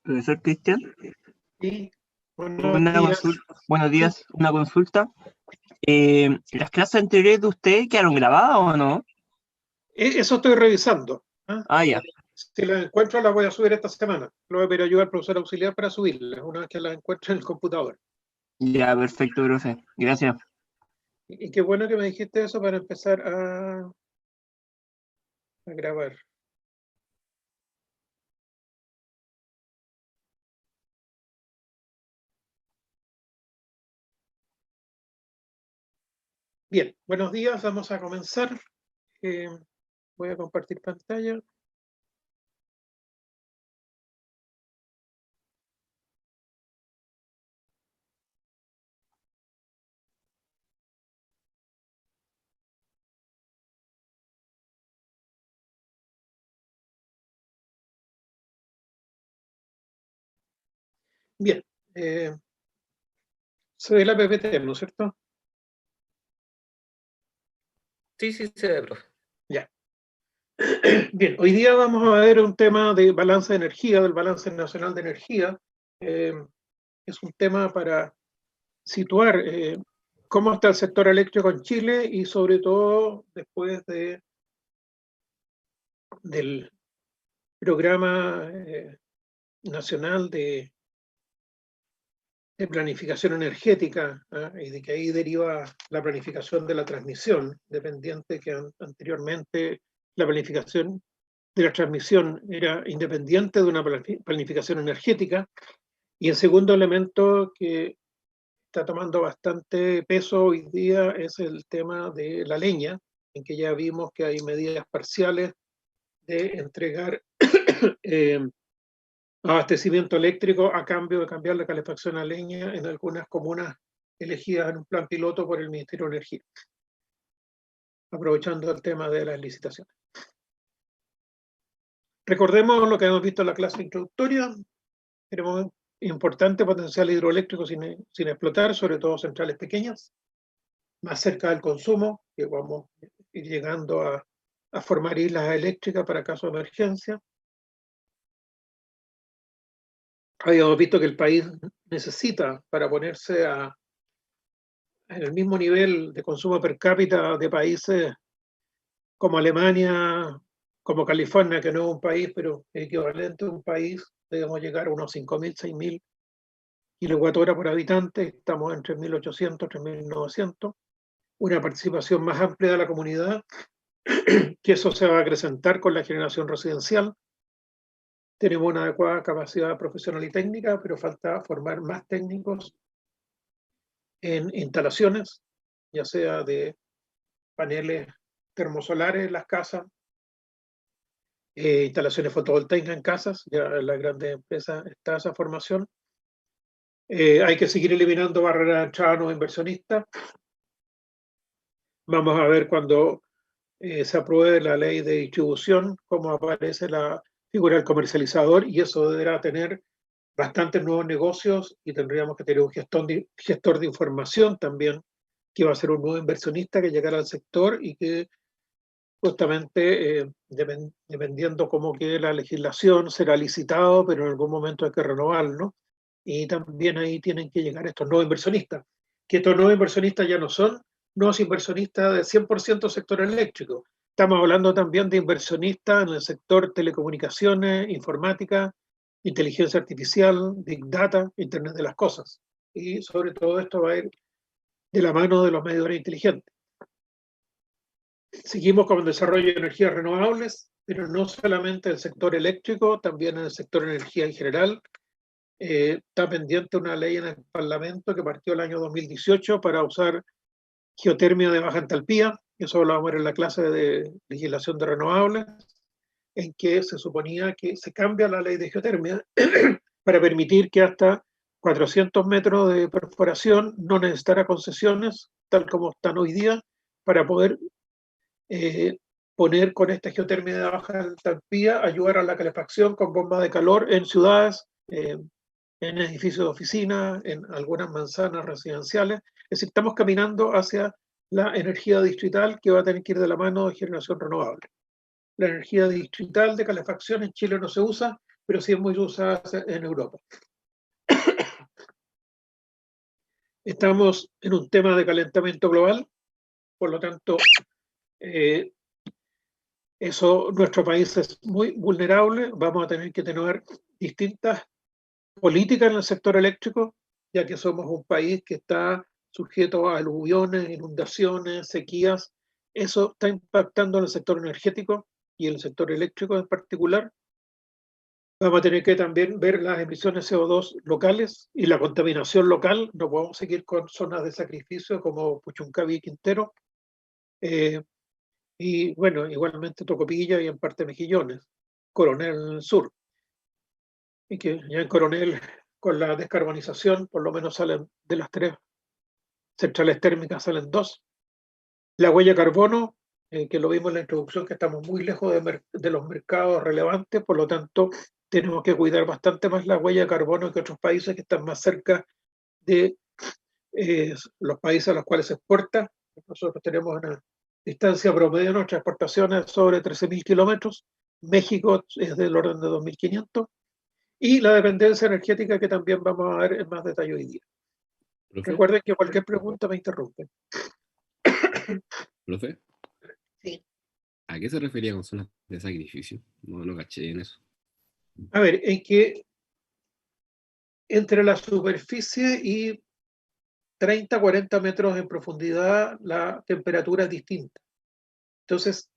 Profesor Cristian, Sí, buenos días. buenos días, una consulta. ¿Las clases anteriores de usted quedaron grabadas o no? Eso estoy revisando. ¿Ah? Ah, ya, Si las encuentro, las voy a subir esta semana. Lo voy a pedir ayuda al profesor auxiliar para subirlas, una vez que las encuentre en el computador. ya, perfecto, profe. Gracias. Y qué bueno que me dijiste eso para empezar a grabar. Bien, buenos días, vamos a comenzar. Voy a compartir pantalla. Bien, se ve la PPT, ¿no es cierto? Sí, se ve, profe. Ya. Bien, hoy día vamos a ver un tema de balance de energía, del balance nacional de energía. Es un tema para situar cómo está el sector eléctrico en Chile y sobre todo después del programa nacional de planificación energética, y de que ahí deriva la planificación de la transmisión, dependiente que anteriormente la planificación de la transmisión era independiente de una planificación energética. Y el segundo elemento que está tomando bastante peso hoy día es el tema de la leña, en que ya vimos que hay medidas parciales de entregar abastecimiento eléctrico a cambio de cambiar la calefacción a leña en algunas comunas elegidas en un plan piloto por el Ministerio de Energía, aprovechando el tema de las licitaciones. Recordemos lo que hemos visto en la clase introductoria. Tenemos importante potencial hidroeléctrico sin explotar, sobre todo centrales pequeñas, más cerca del consumo, que vamos a ir llegando a formar islas eléctricas para caso de emergencia. Habíamos visto que el país necesita, para ponerse en el mismo nivel de consumo per cápita de países como Alemania, como California, que no es un país, pero es equivalente a un país, debemos llegar a unos 5.000, 6.000 kilowatt-hora por habitante, estamos en 3.800, 3.900, una participación más amplia de la comunidad, que eso se va a acrecentar con la generación residencial. Tenemos una adecuada capacidad profesional y técnica, pero falta formar más técnicos en instalaciones, ya sea de paneles termosolares en las casas, instalaciones fotovoltaicas en casas, ya en las grandes empresas está esa formación. Hay que seguir eliminando barreras de entrada a nuevos inversionistas. Vamos a ver cuando se apruebe la ley de distribución, cómo aparece la figura del comercializador, y eso deberá tener bastantes nuevos negocios, y tendríamos que tener un gestor de información también, que va a ser un nuevo inversionista que llegará al sector y que justamente, dependiendo cómo quede la legislación, será licitado, pero en algún momento hay que renovarlo. Y también ahí tienen que llegar estos nuevos inversionistas, que estos nuevos inversionistas ya no son nuevos inversionistas del 100% sector eléctrico. Estamos hablando también de inversionistas en el sector telecomunicaciones, informática, inteligencia artificial, big data, Internet de las cosas. Y sobre todo esto va a ir de la mano de los medidores inteligentes. Seguimos con el desarrollo de energías renovables, pero no solamente en el sector eléctrico, también en el sector de energía en general. Está pendiente una ley en el Parlamento que partió el año 2018 para usar geotermia de baja entalpía, eso lo vamos a ver en la clase de legislación de renovables, en que se suponía que se cambia la ley de geotermia para permitir que hasta 400 metros de perforación no necesitara concesiones, tal como están hoy día, para poder poner con esta geotermia de baja entalpía, ayudar a la calefacción con bombas de calor en ciudades, en edificios de oficinas, en algunas manzanas residenciales. Es decir, estamos caminando hacia la energía distrital, que va a tener que ir de la mano de generación renovable. La energía distrital de calefacción en Chile no se usa, pero sí es muy usada en Europa. Estamos en un tema de calentamiento global, por lo tanto, nuestro país es muy vulnerable. Vamos a tener que tener distintas políticas en el sector eléctrico, ya que somos un país que está sujeto a aluviones, inundaciones, sequías. Eso está impactando en el sector energético y en el sector eléctrico en particular. Vamos a tener que también ver las emisiones CO2 locales y la contaminación local. No podemos seguir con zonas de sacrificio como Puchuncaví y Quintero. Y bueno, igualmente Tocopilla y en parte Mejillones, Coronel en el sur. Y que ya en Coronel, con la descarbonización, por lo menos salen de las 3 centrales térmicas, salen 2. La huella de carbono, que lo vimos en la introducción, que estamos muy lejos de los mercados relevantes, por lo tanto, tenemos que cuidar bastante más la huella de carbono que otros países que están más cerca de los países a los cuales se exporta. Nosotros tenemos una distancia promedio de nuestras exportaciones sobre 13.000 kilómetros. México es del orden de 2.500. Y la dependencia energética, que también vamos a ver en más detalle hoy día. ¿Profe? Recuerden que cualquier pregunta me interrumpe. ¿Profe? Sí. ¿A qué se refería con zonas de sacrificio? No caché en eso. A ver, en que entre la superficie y 30, 40 metros en profundidad la temperatura es distinta. Entonces,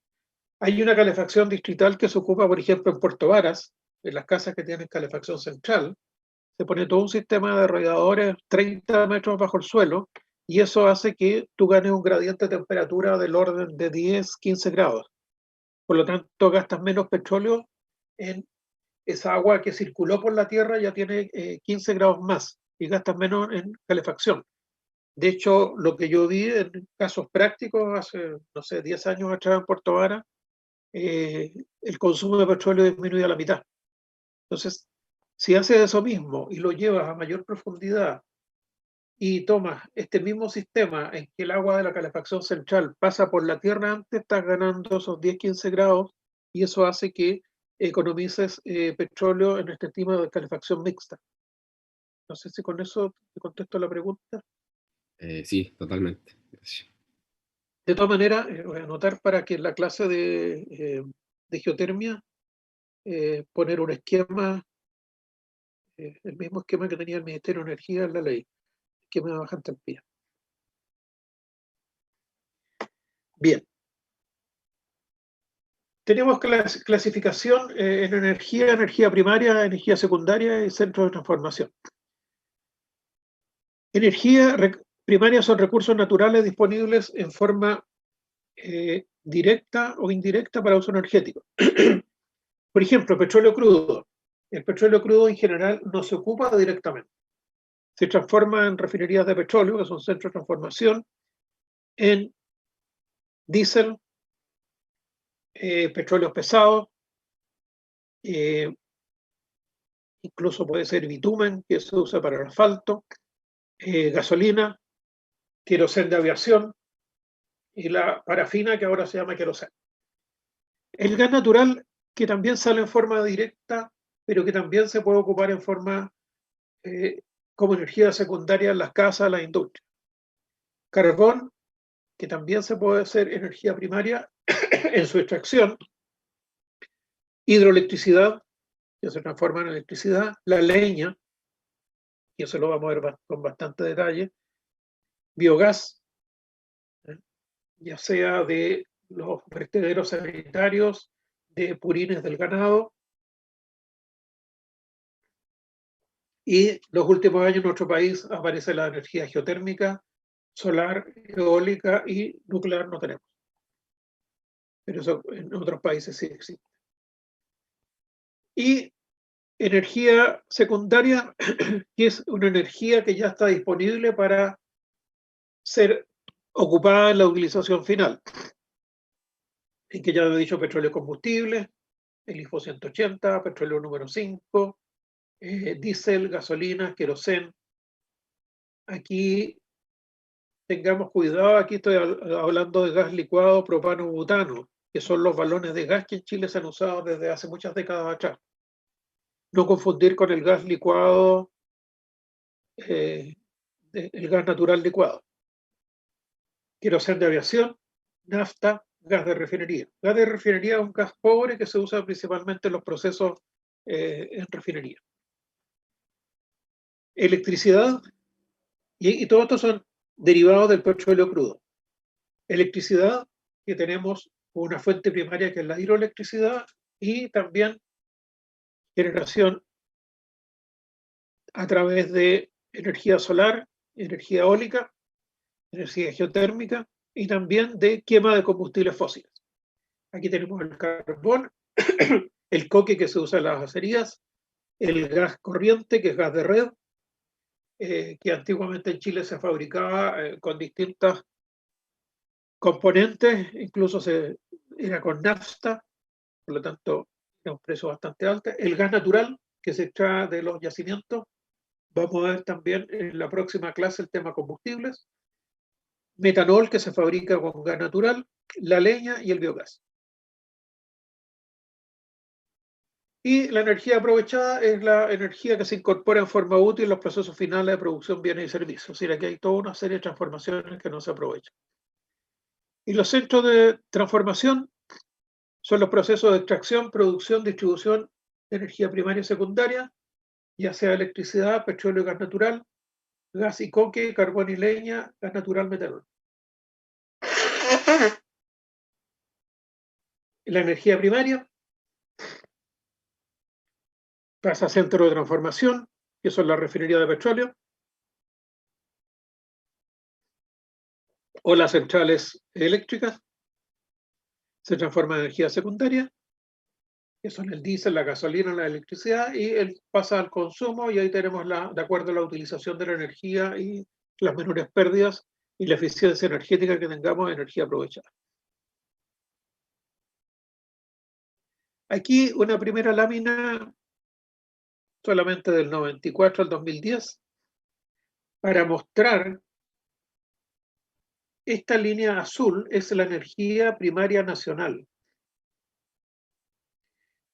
hay una calefacción distrital que se ocupa, por ejemplo, en Puerto Varas, en las casas que tienen calefacción central. Se pone todo un sistema de radiadores 30 metros bajo el suelo y eso hace que tú ganes un gradiente de temperatura del orden de 10, 15 grados. Por lo tanto, gastas menos petróleo en esa agua que circuló por la tierra, ya tiene 15 grados más y gastas menos en calefacción. De hecho, lo que yo vi en casos prácticos hace, no sé, 10 años atrás en Puerto Vara, el consumo de petróleo disminuye a la mitad. Entonces, si haces eso mismo y lo llevas a mayor profundidad y tomas este mismo sistema en que el agua de la calefacción central pasa por la tierra antes, estás ganando esos 10-15 grados y eso hace que economices petróleo en este tipo de calefacción mixta. No sé si con eso te contesto la pregunta. Sí, totalmente. Gracias. De todas maneras, voy a anotar para que en la clase de geotermia poner un esquema, el mismo esquema que tenía el Ministerio de Energía en la ley, esquema de baja entropía. Bien. Tenemos clasificación en energía primaria, energía secundaria y centros de transformación. Energía primaria son recursos naturales disponibles en forma directa o indirecta para uso energético. Por ejemplo, petróleo crudo. El petróleo crudo en general no se ocupa directamente. Se transforma en refinerías de petróleo, que son centros de transformación, en diésel, petróleos pesados, incluso puede ser bitumen, que se usa para el asfalto, gasolina, queroseno de aviación y la parafina, que ahora se llama queroseno. El gas natural, que también sale en forma directa, pero que también se puede ocupar en forma como energía secundaria en las casas, las industrias. Carbón, que también se puede hacer energía primaria en su extracción. Hidroelectricidad, que se transforma en electricidad. La leña, y eso lo vamos a ver con bastante detalle. Biogás, ya sea de los vertederos sanitarios, de purines del ganado. Y los últimos años en nuestro país aparece la energía geotérmica, solar, eólica y nuclear no tenemos. Pero eso en otros países sí existe. Y energía secundaria, que es una energía que ya está disponible para ser ocupada en la utilización final. En que ya he dicho petróleo combustible, el IFO 180, petróleo número 5, diésel, gasolina, queroseno. Aquí tengamos cuidado, aquí estoy hablando de gas licuado, propano, butano, que son los balones de gas que en Chile se han usado desde hace muchas décadas atrás. No confundir con el gas licuado, el gas natural licuado. Queroseno de aviación, nafta, gas de refinería. Gas de refinería es un gas pobre que se usa principalmente en los procesos en refinería. Electricidad, y todos estos son derivados del petróleo crudo. Electricidad, que tenemos una fuente primaria que es la hidroelectricidad, y también generación a través de energía solar, energía eólica, energía geotérmica y también de quema de combustibles fósiles. Aquí tenemos el carbón, el coque que se usa en las acerías, el gas corriente, que es gas de red, que antiguamente en Chile se fabricaba con distintas componentes, incluso era con nafta, por lo tanto era un precio bastante alto. El gas natural, que se extrae de los yacimientos. Vamos a ver también en la próxima clase el tema combustibles. Metanol, que se fabrica con gas natural, la leña y el biogás. Y la energía aprovechada es la energía que se incorpora en forma útil en los procesos finales de producción, bienes y servicios. Es decir, aquí hay toda una serie de transformaciones que no se aprovechan. Y los centros de transformación son los procesos de extracción, producción, distribución de energía primaria y secundaria, ya sea electricidad, petróleo y gas natural, gas y coque, carbón y leña, gas natural, metanol. La energía primaria pasa a centro de transformación, que son las refinerías de petróleo, o las centrales eléctricas, se transforma en energía secundaria, que son el diésel, la gasolina, la electricidad, y pasa al consumo, y ahí tenemos, de acuerdo a la utilización de la energía y las menores pérdidas y la eficiencia energética que tengamos, energía aprovechada. Aquí una primera lámina solamente del 94 al 2010 para mostrar esta línea azul es la energía primaria nacional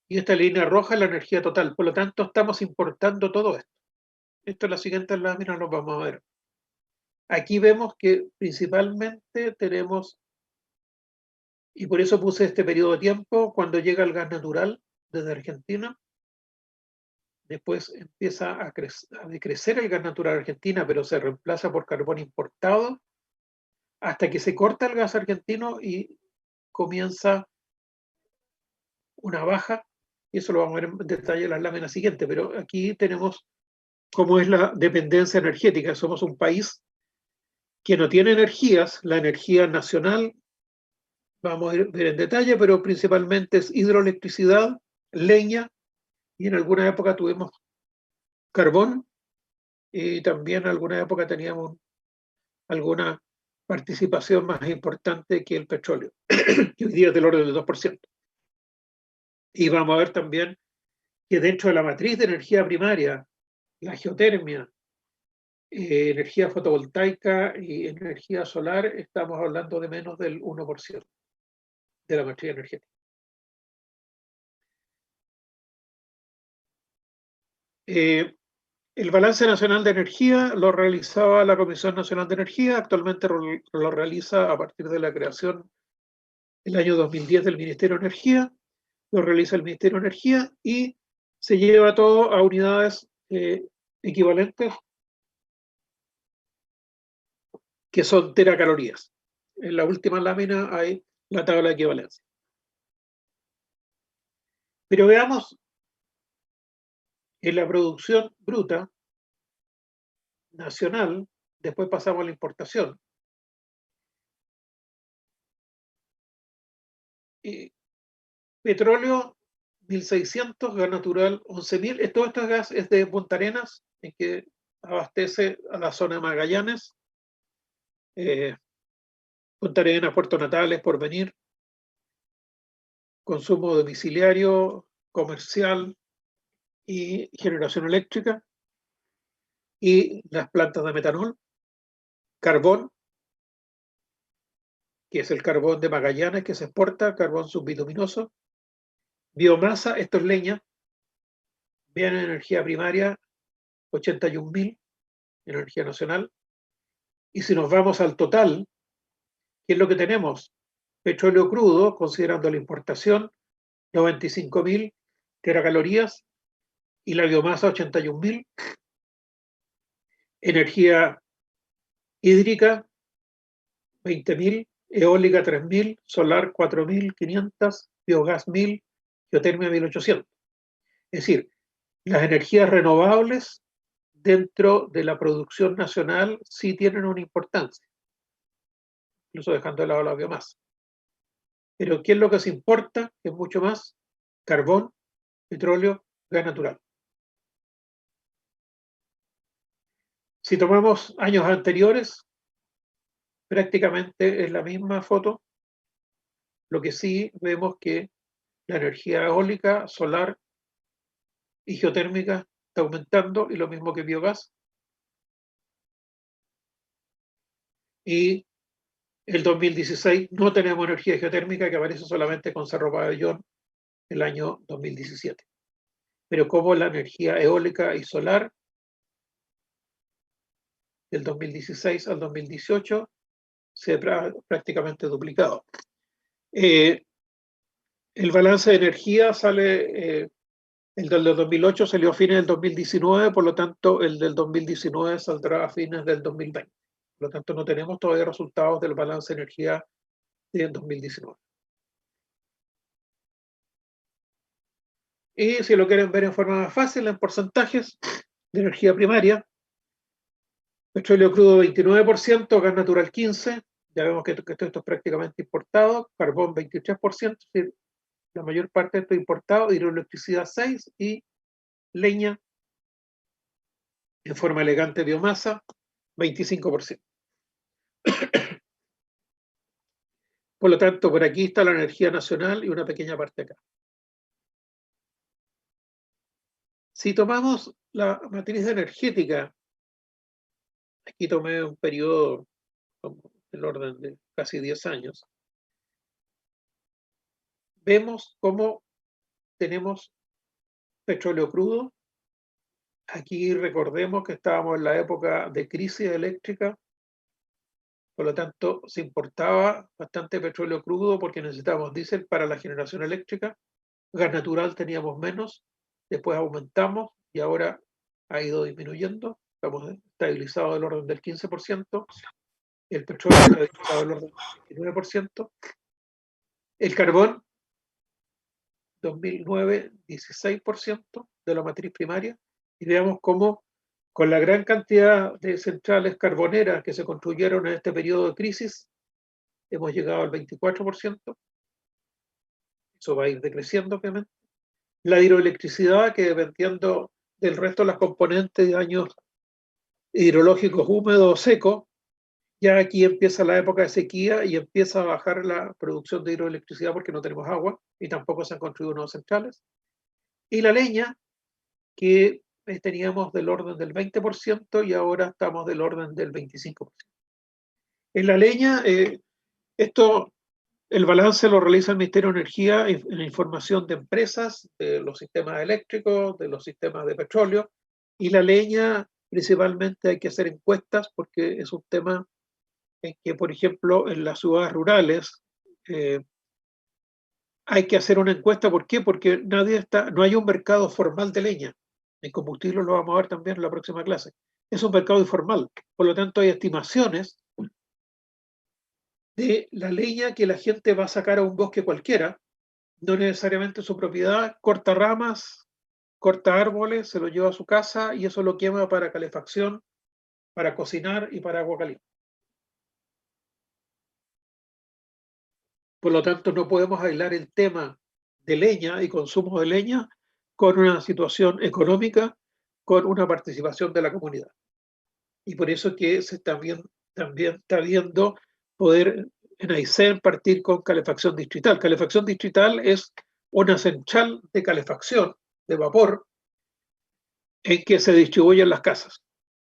y esta línea roja es la energía total. Por lo tanto, estamos importando todo esto. Esto en las siguientes láminas lo vamos a ver. Aquí vemos que principalmente tenemos, y por eso puse este periodo de tiempo, cuando llega el gas natural desde Argentina. Después empieza a decrecer el gas natural de Argentina, pero se reemplaza por carbón importado, hasta que se corta el gas argentino y comienza una baja, y eso lo vamos a ver en detalle en las láminas siguientes, pero aquí tenemos cómo es la dependencia energética. Somos un país que no tiene energías, la energía nacional, vamos a ver en detalle, pero principalmente es hidroelectricidad, leña, y en alguna época tuvimos carbón, y también en alguna época teníamos alguna participación más importante que el petróleo, que hoy día es del orden del 2%. Y vamos a ver también que dentro de la matriz de energía primaria, la geotermia, energía fotovoltaica y energía solar, estamos hablando de menos del 1% de la matriz energética. El balance nacional de energía lo realizaba la Comisión Nacional de Energía, actualmente lo realiza a partir de la creación el año 2010 del Ministerio de Energía, lo realiza el Ministerio de Energía y se lleva todo a unidades equivalentes que son teracalorías. En la última lámina hay la tabla de equivalencia. Pero veamos en la producción bruta nacional, después pasamos a la importación. Petróleo 1.600, gas natural 11.000. Todo este gas es de Punta Arenas, en que abastece a la zona de Magallanes, Punta Arenas, Puerto Natales, Porvenir, consumo domiciliario, comercial y generación eléctrica, y las plantas de metanol, carbón, que es el carbón de Magallanes que se exporta, carbón subbitubinoso, biomasa, esto es leña, viene energía primaria 81.000, energía nacional. Y si nos vamos al total, ¿qué es lo que tenemos? Petróleo crudo, considerando la importación, 95.000 teracalorías, y la biomasa 81.000. Energía hídrica 20.000, eólica 3.000, solar 4.500, biogás 1.000, geotermia 1.800. Es decir, las energías renovables dentro de la producción nacional sí tienen una importancia, incluso dejando de lado la biomasa. Pero ¿qué es lo que se importa? Que es mucho más: carbón, petróleo, gas natural. Si tomamos años anteriores, prácticamente es la misma foto. Lo que sí vemos que la energía eólica, solar y geotérmica está aumentando, y lo mismo que biogás. Y el 2016 no tenemos energía geotérmica, que aparece solamente con Cerro Pabellón el año 2017. Pero como la energía eólica y solar del 2016 al 2018 se ha prácticamente duplicado. El balance de energía sale, el del 2008 salió a fines del 2019, por lo tanto el del 2019 saldrá a fines del 2020. Por lo tanto no tenemos todavía resultados del balance de energía del 2019. Y si lo quieren ver en forma más fácil, en porcentajes de energía primaria: petróleo crudo 29%, gas natural 15%, ya vemos que esto es prácticamente importado, carbón 23%, es decir, la mayor parte de esto es importado, hidroelectricidad 6% y leña, en forma elegante biomasa, 25%. Por lo tanto, por aquí está la energía nacional y una pequeña parte acá. Si tomamos la matriz energética, aquí tomé un periodo del orden de casi 10 años, vemos cómo tenemos petróleo crudo. Aquí recordemos que estábamos en la época de crisis eléctrica, por lo tanto se importaba bastante petróleo crudo porque necesitábamos diésel para la generación eléctrica. Gas natural teníamos menos, después aumentamos y ahora ha ido disminuyendo. Estamos estabilizados del orden del 15%, el petróleo está estabilizado del orden del 29%, el carbón 2009 16% de la matriz primaria, y veamos cómo con la gran cantidad de centrales carboneras que se construyeron en este periodo de crisis hemos llegado al 24%. Eso va a ir decreciendo, obviamente. La hidroelectricidad, que dependiendo del resto de las componentes de años hidrológicos húmedos o secos, ya aquí empieza la época de sequía y empieza a bajar la producción de hidroelectricidad porque no tenemos agua y tampoco se han construido nuevas centrales. Y la leña, que teníamos del orden del 20% y ahora estamos del orden del 25%. En la leña, el balance lo realiza el Ministerio de Energía en la información de empresas, de los sistemas eléctricos, de los sistemas de petróleo, y la leña principalmente hay que hacer encuestas porque es un tema en que, por ejemplo, en las ciudades rurales hay que hacer una encuesta. ¿Por qué? Porque no hay un mercado formal de leña. En combustible lo vamos a ver también en la próxima clase. Es un mercado informal, por lo tanto hay estimaciones de la leña que la gente va a sacar a un bosque cualquiera, no necesariamente su propiedad, corta ramas, corta árboles, se lo lleva a su casa y eso lo quema para calefacción, para cocinar y para agua caliente. Por lo tanto, no podemos aislar el tema de leña y consumo de leña con una situación económica, con una participación de la comunidad. Y por eso que se también está viendo poder en Aysén partir con calefacción distrital. Calefacción distrital es una central de calefacción de vapor en que se distribuyen las casas,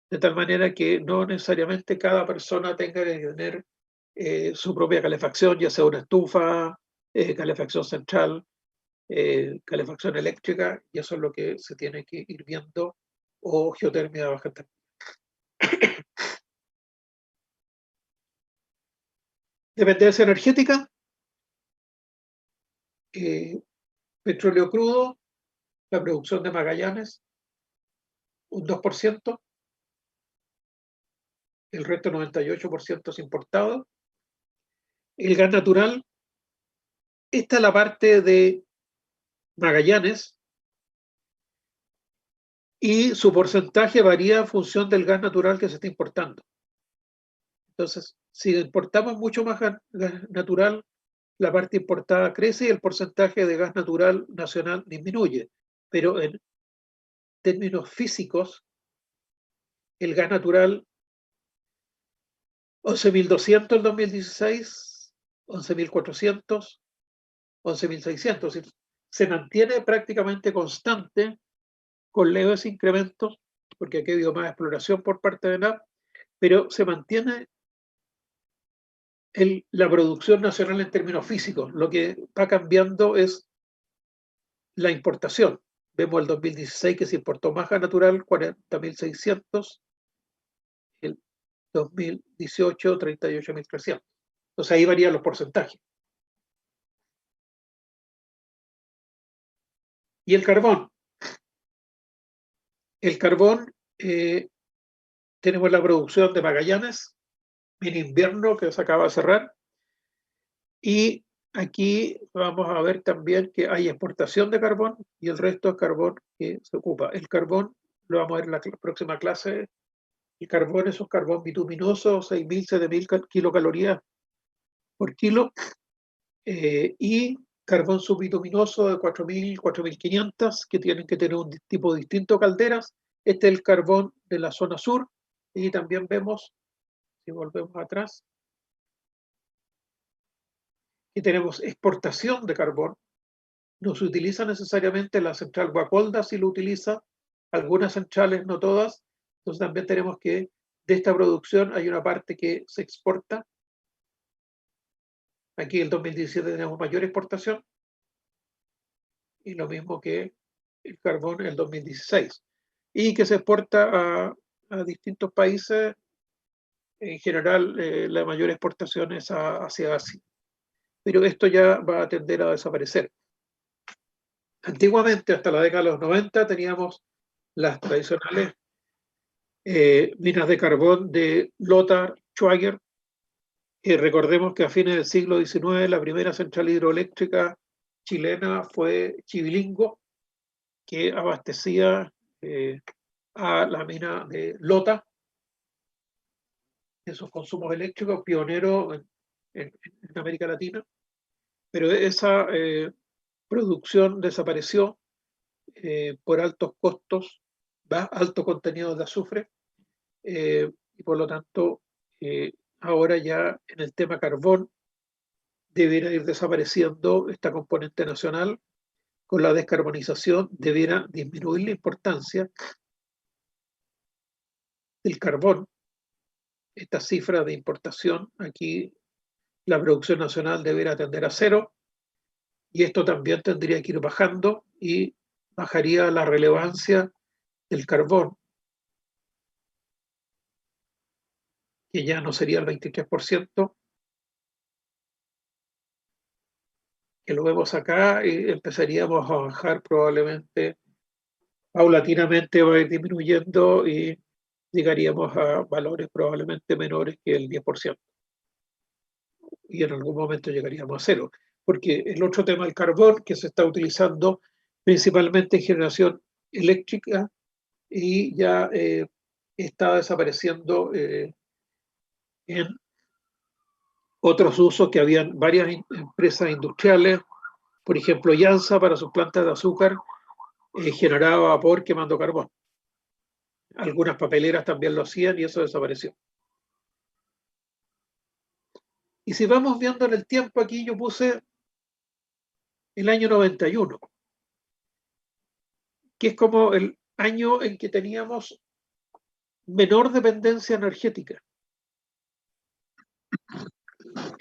de tal manera que no necesariamente cada persona tenga que tener su propia calefacción, ya sea una estufa, calefacción central, calefacción eléctrica, y eso es lo que se tiene que ir viendo, o geotermia de baja temperatura. Dependencia energética, petróleo crudo, la producción de Magallanes, un 2%, el resto 98% es importado. El gas natural, esta es la parte de Magallanes, y su porcentaje varía en función del gas natural que se está importando. Entonces, si importamos mucho más gas natural, la parte importada crece y el porcentaje de gas natural nacional disminuye. Pero en términos físicos, el gas natural, 11.200 en 2016, 11.400, 11.600. Se mantiene prácticamente constante, con leves incrementos, porque aquí ha habido más exploración por parte de NAP, pero se mantiene la producción nacional en términos físicos. Lo que va cambiando es la importación. Vemos el 2016 que se importó más gas natural, 40.600, el 2018, 38.300. Entonces ahí varían los porcentajes. Y el carbón. El carbón, tenemos la producción de Magallanes en invierno, que se acaba de cerrar, y aquí vamos a ver también que hay exportación de carbón y el resto es carbón que se ocupa. El carbón, lo vamos a ver en la próxima clase, el carbón es un carbón bituminoso, 6.000, 7.000 kilocalorías por kilo, y carbón subbituminoso de 4.000, 4.500, que tienen que tener un tipo distinto de calderas. Este es el carbón de la zona sur, y también vemos, si volvemos atrás, que tenemos exportación de carbón. No se utiliza necesariamente la central Guacolda, si lo utiliza, algunas centrales, no todas. Entonces también tenemos que de esta producción hay una parte que se exporta. Aquí en el 2017 tenemos mayor exportación, y lo mismo que el carbón en el 2016, y que se exporta a distintos países. En general, la mayor exportación es hacia Asia, pero esto ya va a tender a desaparecer. Antiguamente, hasta la década de los 90, teníamos las tradicionales minas de carbón de Lothar Schwager. Recordemos que a fines del siglo XIX la primera central hidroeléctrica chilena fue Chivilingo, que abastecía a la mina de Lota, esos consumos eléctricos, pionero en América Latina, pero esa producción desapareció por altos costos, alto contenido de azufre, y por lo tanto ahora ya en el tema carbón debiera ir desapareciendo esta componente nacional. Con la descarbonización debiera disminuir la importancia del carbón. Esta cifra de importación, aquí la producción nacional debiera tender a cero, y esto también tendría que ir bajando y bajaría la relevancia del carbón, que ya no sería el 23%, que lo vemos acá, y empezaríamos a bajar probablemente, paulatinamente va a ir disminuyendo y llegaríamos a valores probablemente menores que el 10%. Y en algún momento llegaríamos a cero, porque el otro tema del carbón, que se está utilizando principalmente en generación eléctrica, y ya está desapareciendo en otros usos, que habían varias empresas industriales, por ejemplo Yansa para sus plantas de azúcar generaba vapor quemando carbón. Algunas papeleras también lo hacían y eso desapareció. Y si vamos viendo en el tiempo, aquí yo puse el año 91, que es como el año en que teníamos menor dependencia energética.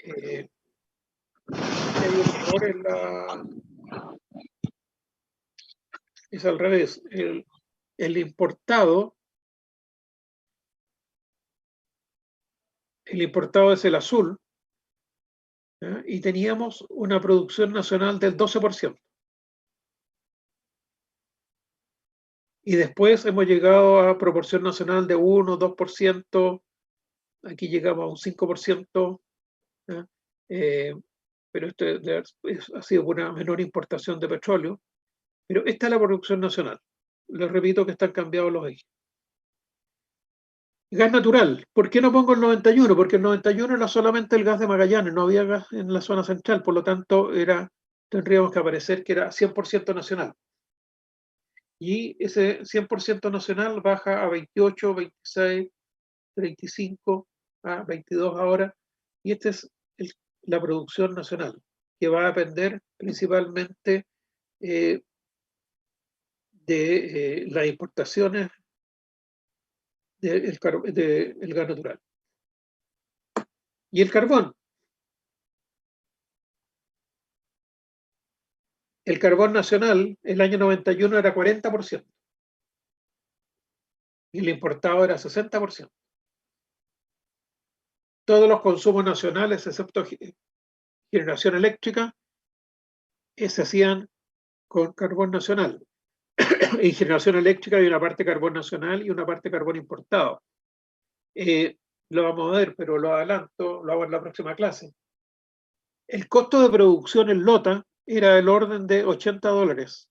Hay un error es al revés. El importado es el azul, ¿ya? Y teníamos una producción nacional del 12%. Y después hemos llegado a proporción nacional de 1, 2%, aquí llegamos a un 5%, ¿ya? Pero esto ha sido por una menor importación de petróleo. Pero esta es la producción nacional. Les repito que están cambiados los ejes. Gas natural. ¿Por qué no pongo el 91? Porque el 91 era solamente el gas de Magallanes, no había gas en la zona central, por lo tanto tendríamos que aparecer que era 100% nacional. Y ese 100% nacional baja a 28, 26, 35, a 22 ahora. Y esta es la producción nacional, que va a depender principalmente de las importaciones del gas natural. Y el carbón. El carbón nacional, el año 91 era 40%. Y el importado era 60%. Todos los consumos nacionales, excepto generación eléctrica, se hacían con carbón nacional. En generación eléctrica hay una parte carbón nacional y una parte carbón importado. Lo vamos a ver, pero lo adelanto, lo hago en la próxima clase. El costo de producción en lota era del orden de $80.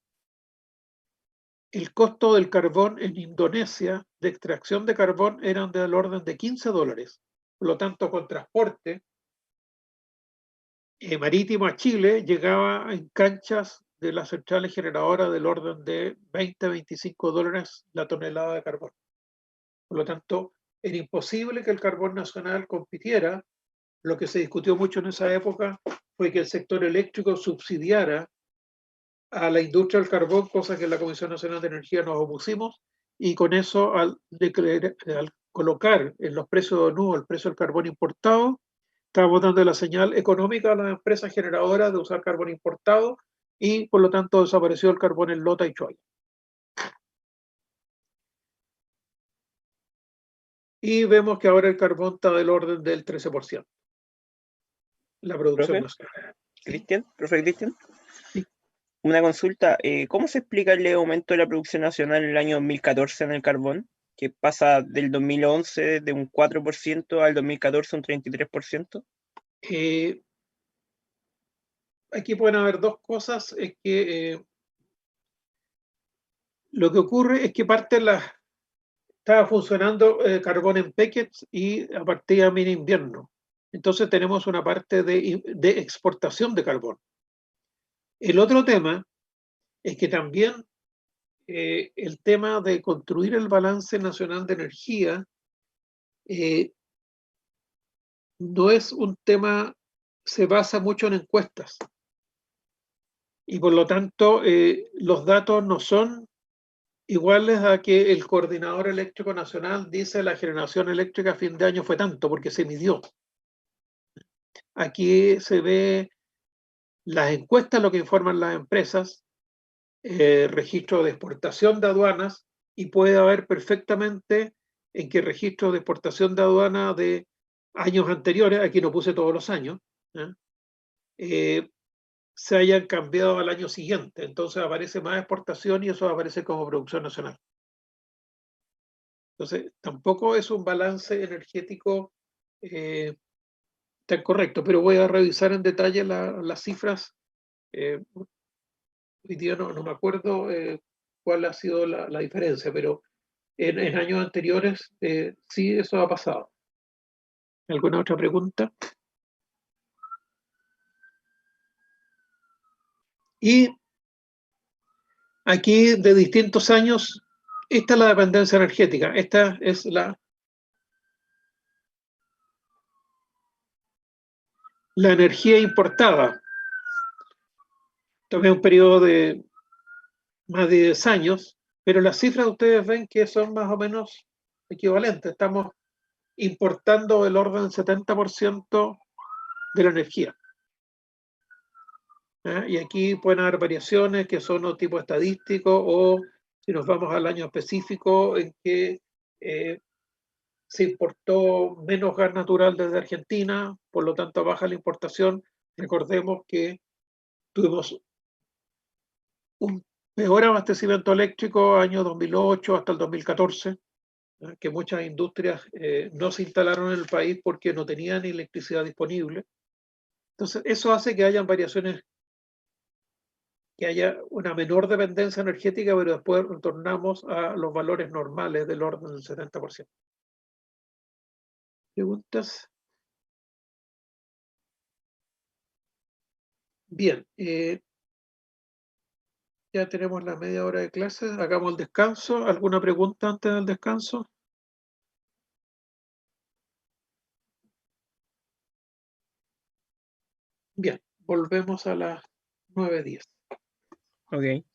El costo del carbón en Indonesia, de extracción de carbón, eran del orden de $15. Por lo tanto, con transporte marítimo a Chile llegaba en canchas de las centrales generadoras del orden de $20-25 la tonelada de carbón. Por lo tanto, era imposible que el carbón nacional compitiera. Lo que se discutió mucho en esa época fue que el sector eléctrico subsidiara a la industria del carbón, cosa que en la Comisión Nacional de Energía nos opusimos, y con eso al colocar en los precios de ONU el precio del carbón importado, estábamos dando la señal económica a las empresas generadoras de usar carbón importado y por lo tanto desapareció el carbón en lota y cholla. Y vemos que ahora el carbón está del orden del 13%. La producción nacional. Profe Cristian. Sí. Una consulta, ¿cómo se explica el aumento de la producción nacional en el año 2014 en el carbón? Que pasa del 2011 de un 4% al 2014 un 33%. Aquí pueden haber dos cosas. Es que lo que ocurre es que estaba funcionando carbón en packets y a partir de mini invierno. Entonces tenemos una parte de exportación de carbón. El otro tema es que también el tema de construir el balance nacional de energía no es un tema, se basa mucho en encuestas. Y por lo tanto, los datos no son iguales a que el coordinador eléctrico nacional dice la generación eléctrica a fin de año fue tanto, porque se midió. Aquí se ve las encuestas, lo que informan las empresas, registro de exportación de aduanas, y puede haber perfectamente en que registro de exportación de aduana de años anteriores, aquí no puse todos los años, se hayan cambiado al año siguiente. Entonces aparece más exportación y eso aparece como producción nacional. Entonces, tampoco es un balance energético tan correcto, pero voy a revisar en detalle las cifras. Hoy día no me acuerdo cuál ha sido la diferencia, pero en años anteriores sí eso ha pasado. ¿Alguna otra pregunta? Y aquí de distintos años, esta es la dependencia energética, esta es la energía importada. Tomé un periodo de más de 10 años, pero las cifras ustedes ven que son más o menos equivalentes. Estamos importando el orden del 70% de la energía. Y aquí pueden haber variaciones que son de tipo estadístico, o si nos vamos al año específico en que se importó menos gas natural desde Argentina, por lo tanto baja la importación. Recordemos que tuvimos un peor abastecimiento eléctrico año 2008 hasta el 2014, que muchas industrias no se instalaron en el país porque no tenían electricidad disponible. Entonces, eso hace que hayan variaciones, que haya una menor dependencia energética, pero después retornamos a los valores normales del orden del 70%. ¿Preguntas? Bien, ya tenemos la media hora de clase, hagamos el descanso. ¿Alguna pregunta antes del descanso? Bien, volvemos a las 9:10. Ok.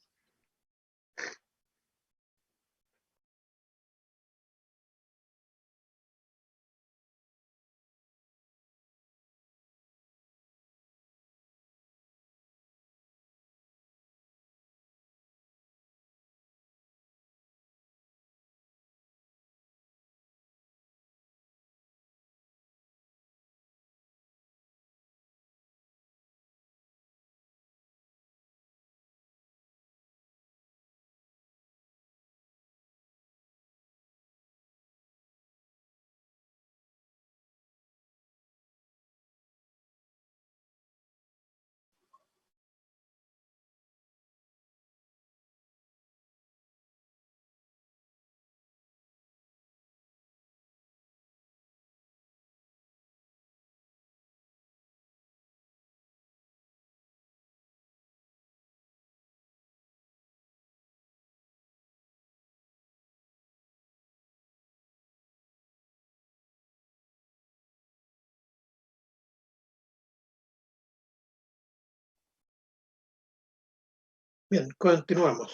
Bien, continuamos.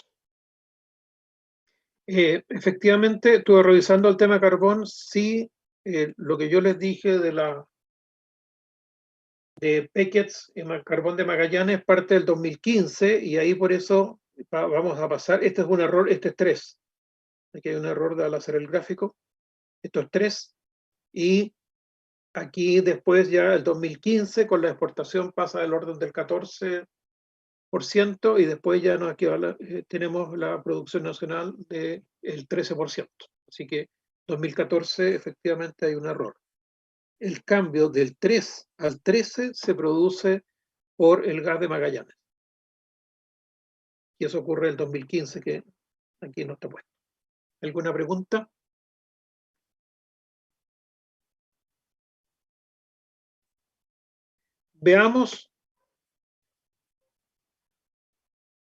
Efectivamente, estuve revisando el tema carbón. Sí, lo que yo les dije de Pecketts y carbón de Magallanes parte del 2015, y ahí por eso vamos a pasar. Este es un error, este es 3. Aquí hay un error al hacer el gráfico. Esto es 3. Y aquí después ya el 2015 con la exportación pasa del orden del 14%, y después ya no, aquí tenemos la producción nacional del 13%. Así que 2014 efectivamente hay un error. El cambio del 3 al 13 se produce por el gas de Magallanes. Y eso ocurre en el 2015, que aquí no está puesto. ¿Alguna pregunta? Veamos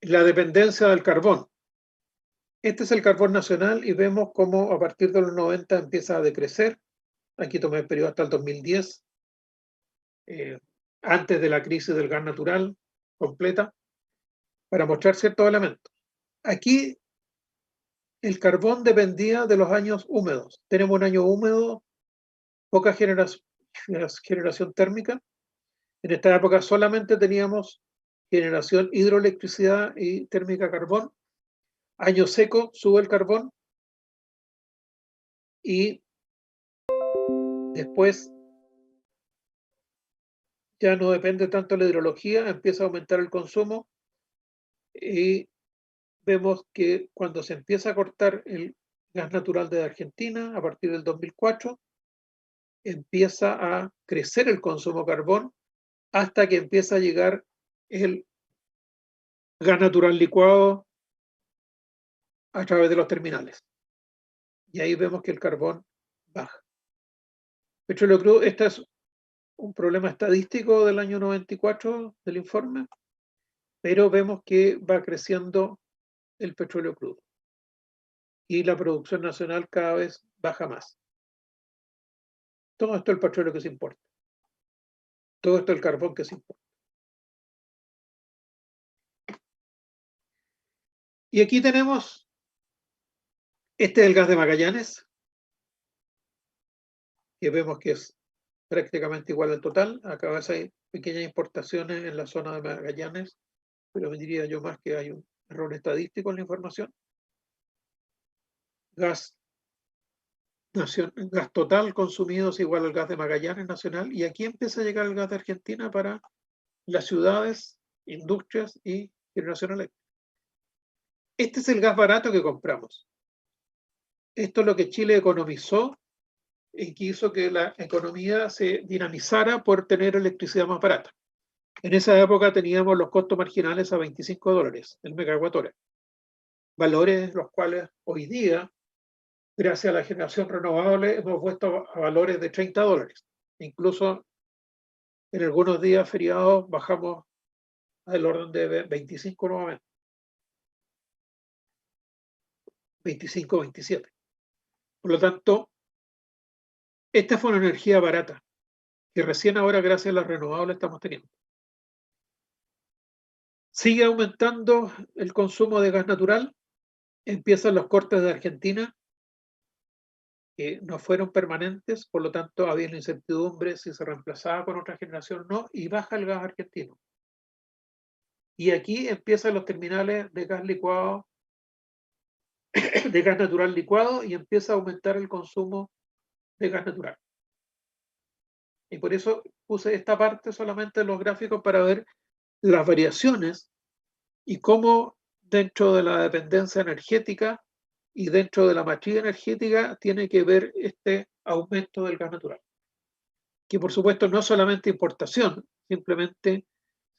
la dependencia del carbón. Este es el carbón nacional y vemos cómo a partir de los 90 empieza a decrecer. Aquí tomé el periodo hasta el 2010, antes de la crisis del gas natural completa, para mostrar ciertos elementos. Aquí el carbón dependía de los años húmedos. Tenemos un año húmedo, poca generación térmica. En esta época solamente teníamos generación hidroelectricidad y térmica carbón. Año seco, sube el carbón, y después ya no depende tanto de la hidrología, empieza a aumentar el consumo, y vemos que cuando se empieza a cortar el gas natural de Argentina a partir del 2004, empieza a crecer el consumo carbón hasta que empieza a llegar el gas natural licuado a través de los terminales. Y ahí vemos que el carbón baja. Petróleo crudo, este es un problema estadístico del año 94 del informe, pero vemos que va creciendo el petróleo crudo y la producción nacional cada vez baja más. Todo esto es el petróleo que se importa. Todo esto es el carbón que se importa. Y aquí tenemos, este es el gas de Magallanes, que vemos que es prácticamente igual al total. Acá a veces hay pequeñas importaciones en la zona de Magallanes, pero me diría yo más que hay un error estadístico en la información. Gas total consumido es igual al gas de Magallanes nacional, y aquí empieza a llegar el gas de Argentina para las ciudades, industrias y generación eléctrica. Este es el gas barato que compramos. Esto es lo que Chile economizó y que hizo que la economía se dinamizara por tener electricidad más barata. En esa época teníamos los costos marginales a $25 el megawatt hora, valores los cuales hoy día, gracias a la generación renovable, hemos puesto a valores de $30. Incluso en algunos días feriados bajamos al orden de 25 nuevamente, 25, 27. Por lo tanto, esta fue una energía barata que recién ahora, gracias a las renovables, estamos teniendo. Sigue aumentando el consumo de gas natural, empiezan los cortes de Argentina, que no fueron permanentes, por lo tanto había la incertidumbre si se reemplazaba con otra generación o no, y baja el gas argentino. Y aquí empiezan los terminales de gas licuado, de gas natural licuado, y empieza a aumentar el consumo de gas natural. Y por eso puse esta parte solamente en los gráficos para ver las variaciones y cómo dentro de la dependencia energética y dentro de la matriz energética tiene que ver este aumento del gas natural. Que por supuesto no es solamente importación, simplemente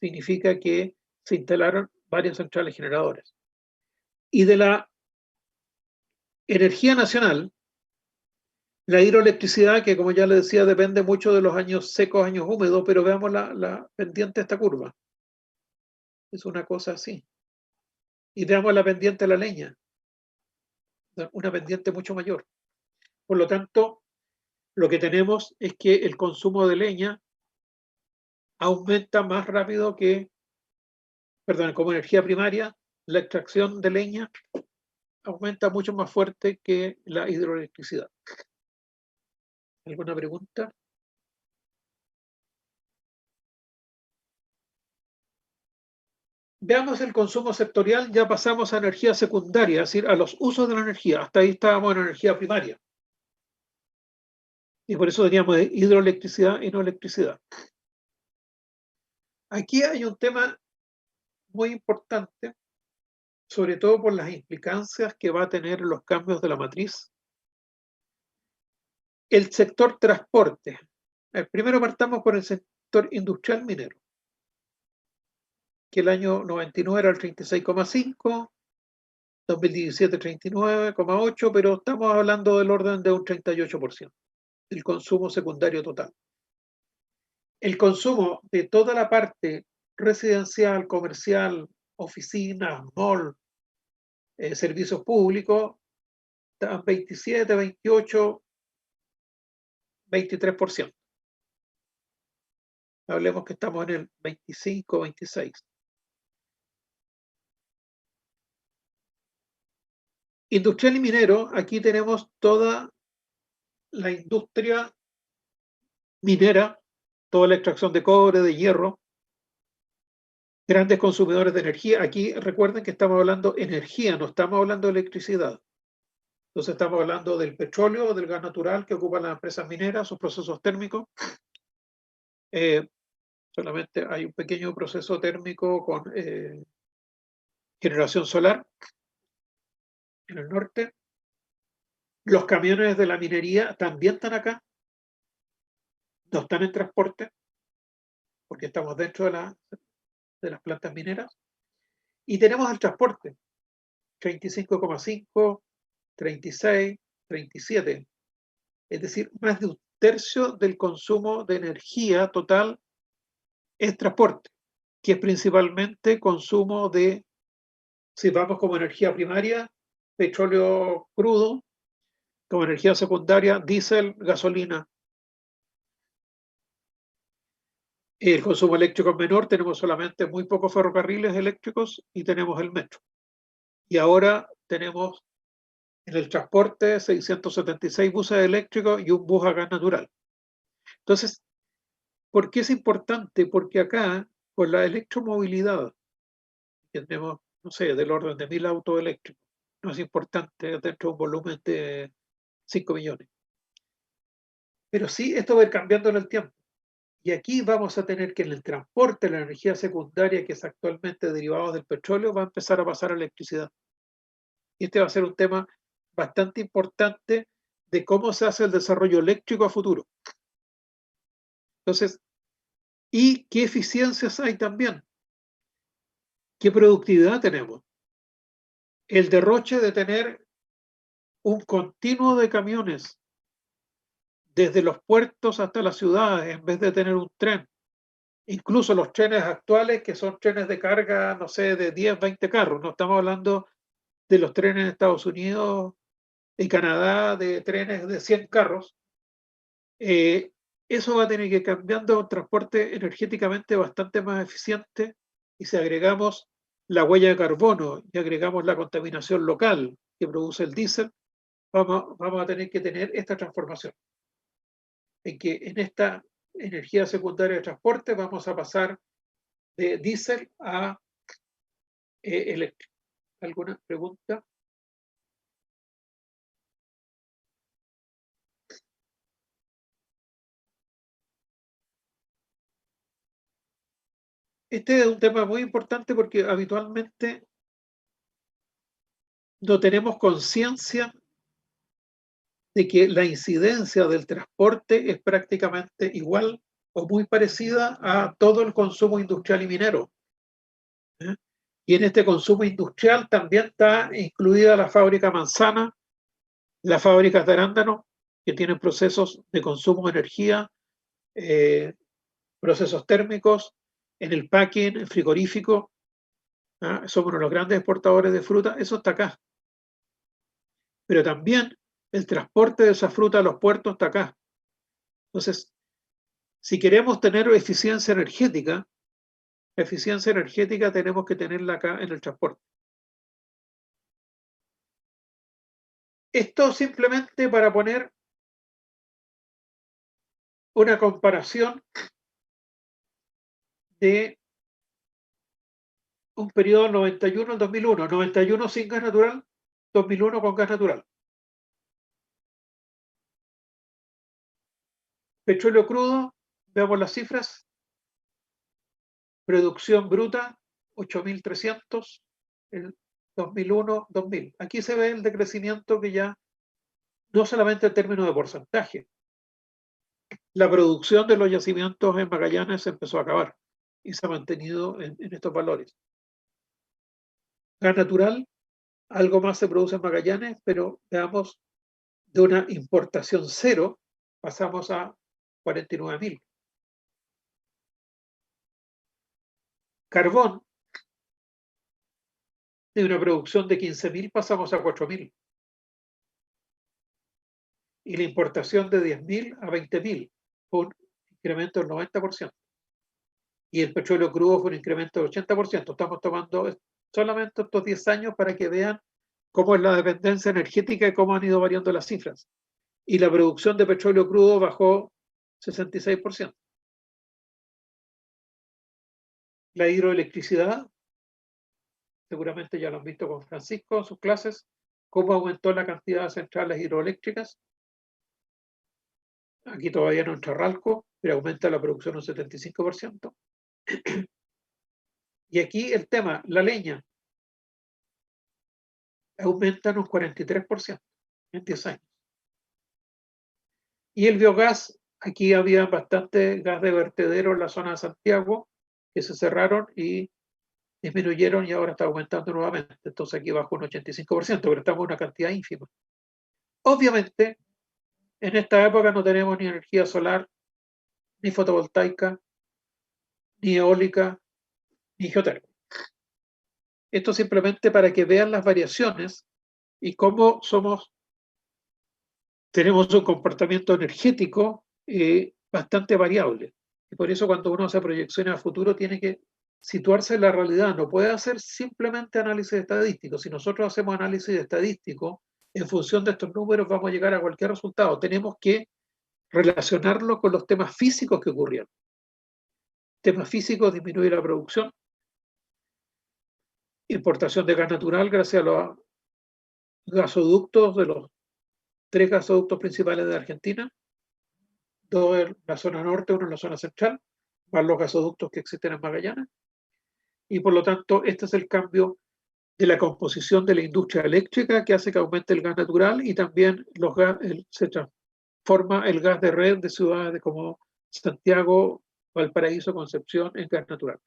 significa que se instalaron varias centrales generadoras. Y de la energía nacional, la hidroelectricidad, que como ya les decía, depende mucho de los años secos, años húmedos, pero veamos la pendiente de esta curva. Es una cosa así. Y veamos la pendiente de la leña, una pendiente mucho mayor. Por lo tanto, lo que tenemos es que el consumo de leña aumenta más rápido que, perdón, como energía primaria, la extracción de leña aumenta mucho más fuerte que la hidroelectricidad. ¿Alguna pregunta? Veamos el consumo sectorial, ya pasamos a energía secundaria, es decir, a los usos de la energía. Hasta ahí estábamos en energía primaria. Y por eso teníamos hidroelectricidad y no electricidad. Aquí hay un tema muy importante, sobre todo por las implicancias que va a tener los cambios de la matriz. El sector transporte. Primero partamos por el sector industrial minero, que el año 99 era el 36,5, 2017 39,8, pero estamos hablando del orden de un 38% del consumo secundario total. El consumo de toda la parte residencial, comercial, oficinas, mall, servicios públicos, están 27, 28, 23%. Hablemos que estamos en el 25, 26. Industrial y minero, aquí tenemos toda la industria minera, toda la extracción de cobre, de hierro, grandes consumidores de energía. Aquí recuerden que estamos hablando de energía, no estamos hablando de electricidad. Entonces estamos hablando del petróleo, del gas natural que ocupan las empresas mineras, sus procesos térmicos. Solamente hay un pequeño proceso térmico con generación solar en el norte. Los camiones de la minería también están acá, no están en transporte, porque estamos dentro de las plantas mineras. Y tenemos el transporte, 35,5, 36, 37. Es decir, más de un tercio del consumo de energía total es transporte, que es principalmente consumo de, si vamos como energía primaria, petróleo crudo, como energía secundaria, diésel, gasolina. El consumo eléctrico es menor, tenemos solamente muy pocos ferrocarriles eléctricos y tenemos el metro. Y ahora tenemos en el transporte 676 buses eléctricos y un bus a gas natural. Entonces, ¿por qué es importante? Porque acá, con la electromovilidad, que tenemos, no sé, del orden de 1000 autos eléctricos, no es importante dentro de un volumen de 5 millones. Pero sí, esto va a ir cambiando en el tiempo. Y aquí vamos a tener que en el transporte, la energía secundaria, que es actualmente derivado del petróleo, va a empezar a pasar a electricidad. Y este va a ser un tema bastante importante de cómo se hace el desarrollo eléctrico a futuro. Entonces, ¿y qué eficiencias hay también? ¿Qué productividad tenemos? El derroche de tener un continuo de camiones desde los puertos hasta las ciudades en vez de tener un tren. Incluso los trenes actuales, que son trenes de carga, no sé, de 10, 20 carros. No estamos hablando de los trenes en Estados Unidos y Canadá, de trenes de 100 carros. Eso va a tener que ir cambiando a un transporte energéticamente bastante más eficiente, y si agregamos la huella de carbono y agregamos la contaminación local que produce el diésel, vamos a tener que tener esta transformación, en que en esta energía secundaria de transporte vamos a pasar de diésel a eléctrico. ¿Alguna pregunta? Este es un tema muy importante porque habitualmente no tenemos conciencia de que la incidencia del transporte es prácticamente igual o muy parecida a todo el consumo industrial y minero. ¿Eh? Y en este consumo industrial también está incluida la fábrica manzana, las fábricas de arándano, que tienen procesos de consumo de energía, procesos térmicos, en el packing, el frigorífico. Somos uno de los grandes exportadores de fruta, eso está acá. Pero también el transporte de esa fruta a los puertos está acá. Entonces, si queremos tener eficiencia energética tenemos que tenerla acá en el transporte. Esto simplemente para poner una comparación de un periodo 91 al 2001. 91 sin gas natural, 2001 con gas natural. Petróleo crudo, veamos las cifras. Producción bruta, 8.300, el 2001-2000. Aquí se ve el decrecimiento que ya, no solamente en términos de porcentaje, la producción de los yacimientos en Magallanes se empezó a acabar y se ha mantenido en estos valores. Gas natural, algo más se produce en Magallanes, pero veamos, de una importación cero pasamos a 49.000. Carbón, de una producción de 15.000 pasamos a 4.000. Y la importación de 10.000 a 20.000 fue un incremento del 90%. Y el petróleo crudo fue un incremento del 80%. Estamos tomando solamente estos 10 años para que vean cómo es la dependencia energética y cómo han ido variando las cifras. Y la producción de petróleo crudo bajó 66%. La hidroelectricidad, seguramente ya lo han visto con Francisco en sus clases, cómo aumentó la cantidad de centrales hidroeléctricas. Aquí todavía no entra Ralco, pero aumenta la producción un 75%. Y aquí el tema, la leña, aumenta en un 43% en 10 años. Y el biogás, aquí había bastante gas de vertedero en la zona de Santiago, que se cerraron y disminuyeron y ahora está aumentando nuevamente. Entonces aquí bajó un 85%, pero estamos en una cantidad ínfima. Obviamente, en esta época no tenemos ni energía solar, ni fotovoltaica, ni eólica, ni geotérmica. Esto simplemente para que vean las variaciones y cómo tenemos un comportamiento energético bastante variable. Y por eso cuando uno hace proyecciones a futuro tiene que situarse en la realidad, no puede hacer simplemente análisis estadístico. Si nosotros hacemos análisis estadístico, en función de estos números vamos a llegar a cualquier resultado. Tenemos que relacionarlo con los temas físicos que ocurrían. Temas físicos: disminuir la producción, importación de gas natural gracias a los gasoductos, de los 3 gasoductos principales de Argentina, 2 en la zona norte, 1 en la zona central, más los gasoductos que existen en Magallanes. Y por lo tanto, este es el cambio de la composición de la industria eléctrica que hace que aumente el gas natural, y también se transforma el gas de red de ciudades como Santiago, Valparaíso, Concepción en gas natural.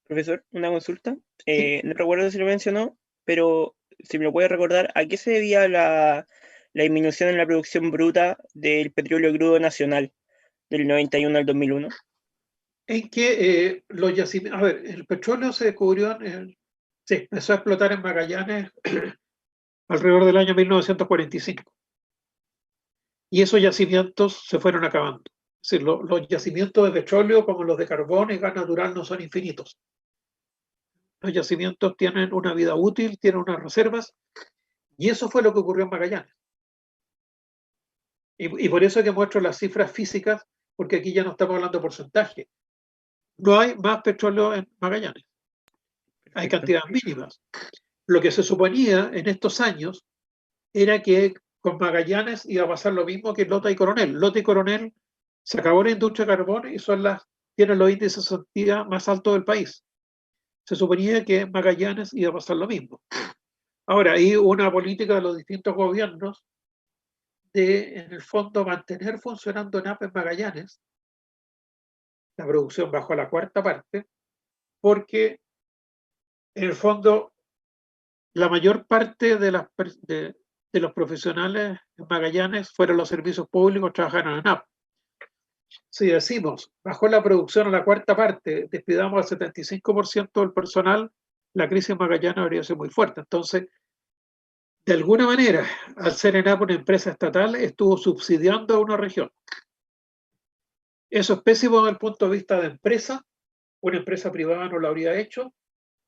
Profesor, una consulta. Sí. No recuerdo si lo mencionó, pero si me lo puede recordar, ¿a qué se debía la disminución en la producción bruta del petróleo crudo nacional del 91 al 2001? En que los yacimientos, a ver, el petróleo se descubrió, se empezó a explotar en Magallanes alrededor del año 1945. Y esos yacimientos se fueron acabando. Es decir, los yacimientos de petróleo, como los de carbón y gas natural, no son infinitos. Los yacimientos tienen una vida útil, tienen unas reservas, y eso fue lo que ocurrió en Magallanes. Y por eso es que muestro las cifras físicas, porque aquí ya no estamos hablando de porcentaje. No hay más petróleo en Magallanes. Hay cantidades mínimas. Lo que se suponía en estos años era que con Magallanes iba a pasar lo mismo que Lota y Coronel. Lota y Coronel se acabó la industria de carbón y tienen los índices de cesantía más altos del país. Se suponía que en Magallanes iba a pasar lo mismo. Ahora, hay una política de los distintos gobiernos de, en el fondo, mantener funcionando ENAP en Magallanes. La producción bajó a la 4ª parte, porque en el fondo la mayor parte de los profesionales en Magallanes fueron los servicios públicos, trabajaron en ENAP. Si decimos, bajó la producción a la 4ª parte, despidamos al 75% del personal, la crisis en Magallanes habría sido muy fuerte. Entonces, de alguna manera, al ser ENAP una empresa estatal, estuvo subsidiando a una región. Eso es pésimo desde el punto de vista de empresa. Una empresa privada no lo habría hecho,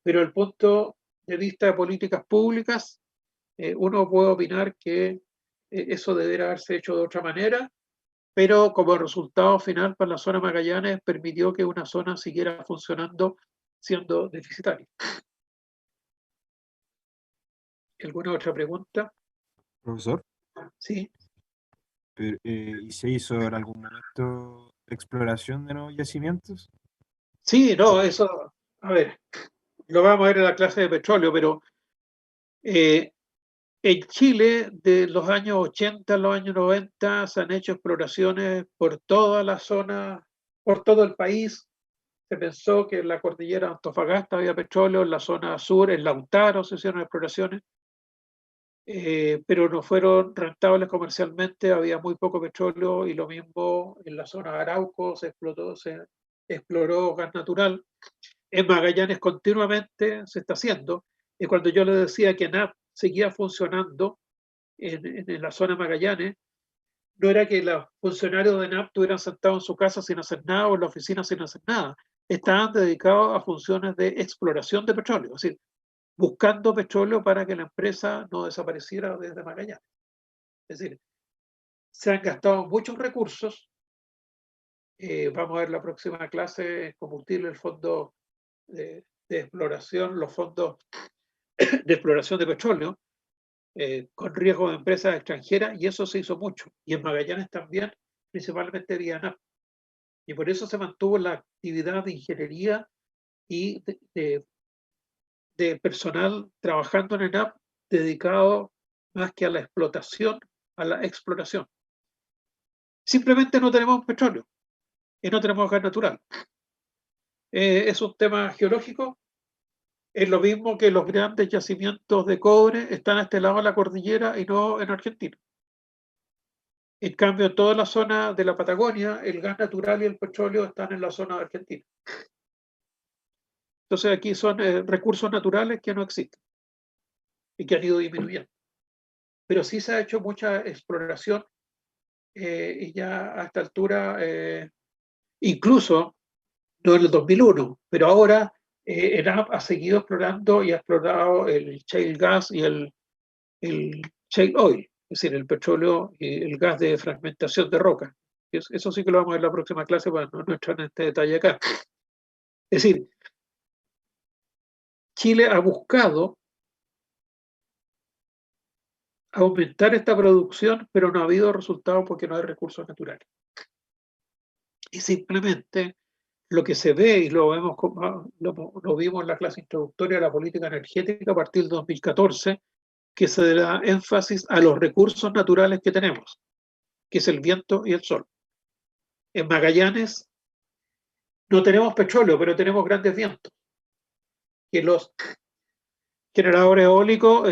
pero desde el punto de vista de políticas públicas, uno puede opinar que eso debería haberse hecho de otra manera, pero como resultado final para la zona Magallanes permitió que una zona siguiera funcionando siendo deficitaria. ¿Alguna otra pregunta? Profesor, Sí. ¿y se hizo en algún momento exploración de nuevos yacimientos? Sí, no, eso, a ver, lo vamos a ver en la clase de petróleo, pero en Chile, de los años 80 a los años 90, se han hecho exploraciones por toda la zona, por todo el país. Se pensó que en la cordillera de Antofagasta había petróleo, en la zona sur, en Lautaro se hicieron exploraciones, pero no fueron rentables comercialmente, había muy poco petróleo, y lo mismo en la zona de Arauco, se exploró gas natural. En Magallanes continuamente se está haciendo, y cuando yo le decía que NAP seguía funcionando en la zona de Magallanes, no era que los funcionarios de NAP estuvieran sentados en su casa sin hacer nada o en la oficina sin hacer nada. Estaban dedicados a funciones de exploración de petróleo, es decir, buscando petróleo para que la empresa no desapareciera desde Magallanes. Es decir, se han gastado muchos recursos. Vamos a ver la próxima clase en combustible, el fondo de exploración, los fondos de exploración de petróleo, con riesgo de empresas extranjeras, y eso se hizo mucho. Y en Magallanes también, principalmente vía NAP. Y por eso se mantuvo la actividad de ingeniería y de personal trabajando en ENAP, dedicado más que a la explotación, a la exploración. Simplemente no tenemos petróleo y no tenemos gas natural. Es un tema geológico. Es lo mismo que los grandes yacimientos de cobre están a este lado de la cordillera y no en Argentina. En cambio, en toda la zona de la Patagonia, el gas natural y el petróleo están en la zona de Argentina. Entonces aquí son recursos naturales que no existen y que han ido disminuyendo. Pero sí se ha hecho mucha exploración, y ya a esta altura, incluso no en el 2001, pero ahora ENAP ha seguido explorando y ha explorado el shale gas y el shale oil. es decir, el petróleo y el gas de fragmentación de roca. Eso sí que lo vamos a ver en la próxima clase para no entrar en este detalle acá. Es decir, Chile ha buscado aumentar esta producción, pero no ha habido resultados porque no hay recursos naturales. Y simplemente lo que se ve, y lo vemos lo vimos en la clase introductoria de la política energética a partir del 2014, que se da énfasis a los recursos naturales que tenemos, que es el viento y el sol. En Magallanes no tenemos petróleo, pero tenemos grandes vientos. Y los generadores eólicos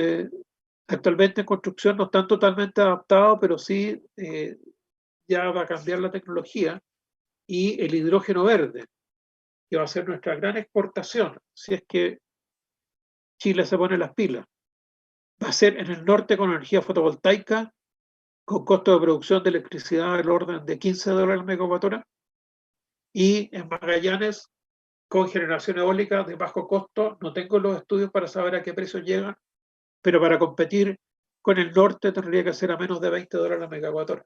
actualmente en construcción no están totalmente adaptados, pero sí ya va a cambiar la tecnología, y el hidrógeno verde, que va a ser nuestra gran exportación, si es que Chile se pone las pilas. Va a ser en el norte con energía fotovoltaica, con costo de producción de electricidad del orden de $15 el megawatt hora, y en Magallanes con generación eólica de bajo costo. No tengo los estudios para saber a qué precio llega, pero para competir con el norte tendría que ser a menos de $20 el megawatt hora.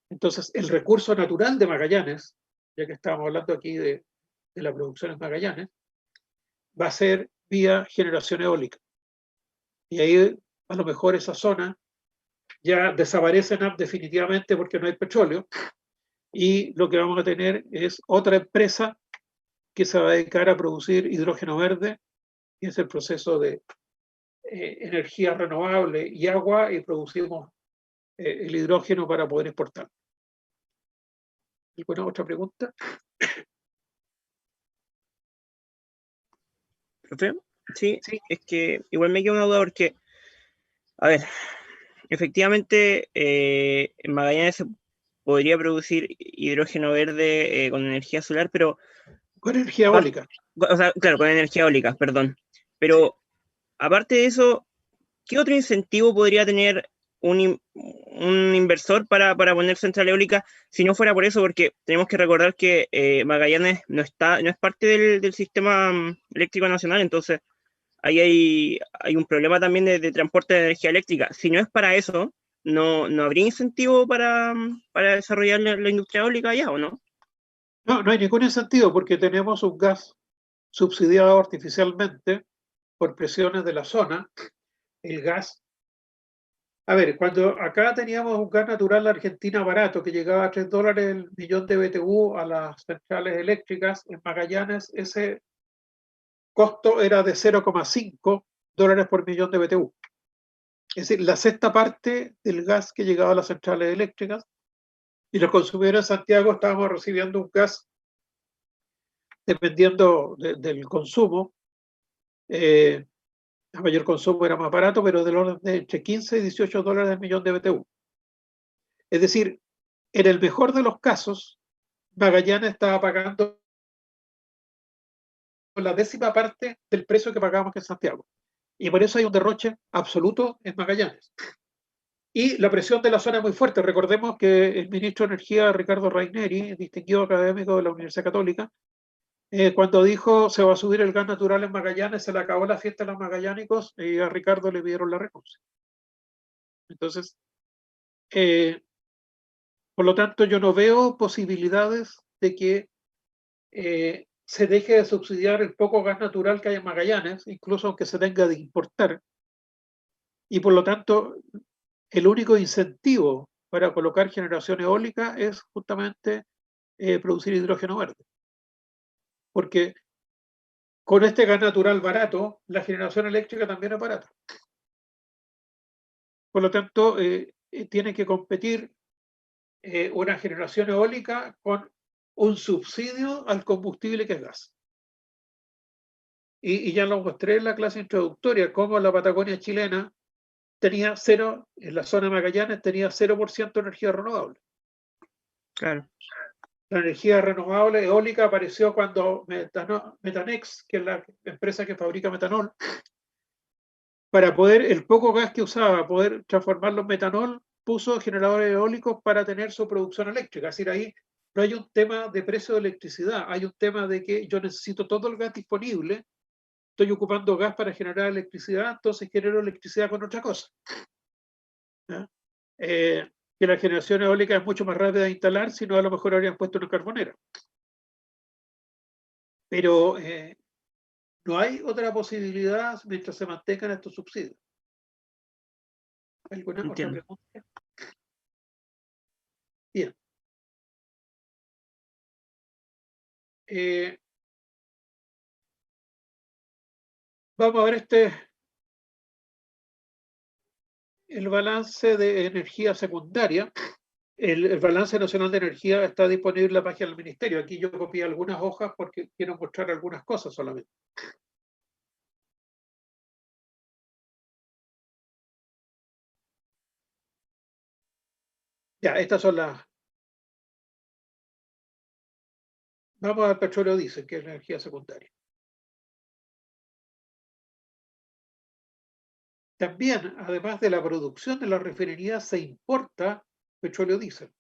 Entonces, el recurso natural de Magallanes, ya que estábamos hablando aquí de la producción en Magallanes, va a ser vía generación eólica. Y ahí a lo mejor esa zona ya desaparece definitivamente porque no hay petróleo, y lo que vamos a tener es otra empresa que se va a dedicar a producir hidrógeno verde, y es el proceso de energía renovable y agua, y producimos el hidrógeno para poder exportar. ¿Alguna otra pregunta? ¿Profe? Sí, Sí. es que igual me queda una duda porque, a ver, efectivamente en Magallanes se podría producir hidrógeno verde con energía solar, pero Con energía eólica. o sea, claro, con energía eólica, perdón. Pero aparte de eso, ¿qué otro incentivo podría tener un inversor para poner central eólica si no fuera por eso? Porque tenemos que recordar que Magallanes no es parte del sistema eléctrico nacional, entonces ahí hay un problema también de transporte de energía eléctrica. Si no es para eso, no habría incentivo para desarrollar la industria eólica allá, ¿o no? No, no hay ningún incentivo porque tenemos un gas subsidiado artificialmente por presiones de la zona. El gas, a ver, cuando acá teníamos un gas natural Argentina barato que llegaba a $3 el millón de BTU a las centrales eléctricas, en Magallanes ese costo era de $0,5 por millón de BTU. Es decir, la sexta parte del gas que llegaba a las centrales eléctricas, y los consumidores en Santiago estábamos recibiendo un gas, dependiendo del consumo, a mayor consumo era más barato, pero del orden de entre $15 y $18 el millón de BTU. Es decir, en el mejor de los casos, Magallanes estaba pagando la décima parte del precio que pagábamos en Santiago. Y por eso hay un derroche absoluto en Magallanes. Y la presión de la zona es muy fuerte. Recordemos que el ministro de Energía, Ricardo Raineri, distinguido académico de la Universidad Católica, cuando dijo se va a subir el gas natural en Magallanes, se le acabó la fiesta a los magallánicos y a Ricardo le pidieron la renuncia. Entonces, por lo tanto, yo no veo posibilidades de que se deje de subsidiar el poco gas natural que hay en Magallanes, incluso aunque se tenga de importar. Y por lo tanto, el único incentivo para colocar generación eólica es justamente producir hidrógeno verde. Porque con este gas natural barato, la generación eléctrica también es barata. Por lo tanto, tiene que competir una generación eólica con un subsidio al combustible que es gas. Y ya lo mostré en la clase introductoria, cómo la Patagonia chilena tenía cero, en la zona de Magallanes tenía 0% de energía renovable. Claro. La energía renovable eólica apareció cuando Metanex, que es la empresa que fabrica metanol, para poder, el poco gas que usaba, poder transformarlo en metanol, puso generadores eólicos para tener su producción eléctrica. Es decir, ahí no hay un tema de precio de electricidad, hay un tema de que yo necesito todo el gas disponible, estoy ocupando gas para generar electricidad, entonces genero electricidad con otra cosa. ¿Ya? que la generación eólica es mucho más rápida de instalar, si no a lo mejor habrían puesto una carbonera. Pero no hay otra posibilidad mientras se mantengan estos subsidios. ¿Alguna otra Entiendo. pregunta? Bien. Vamos a ver el balance de energía secundaria. El balance nacional de energía está disponible en la página del ministerio. Aquí yo copié algunas hojas porque quiero mostrar algunas cosas solamente. Ya, estas son las... Vamos al petróleo diésel, que es la energía secundaria. También, además de la producción de la refinería, se importa petróleo diésel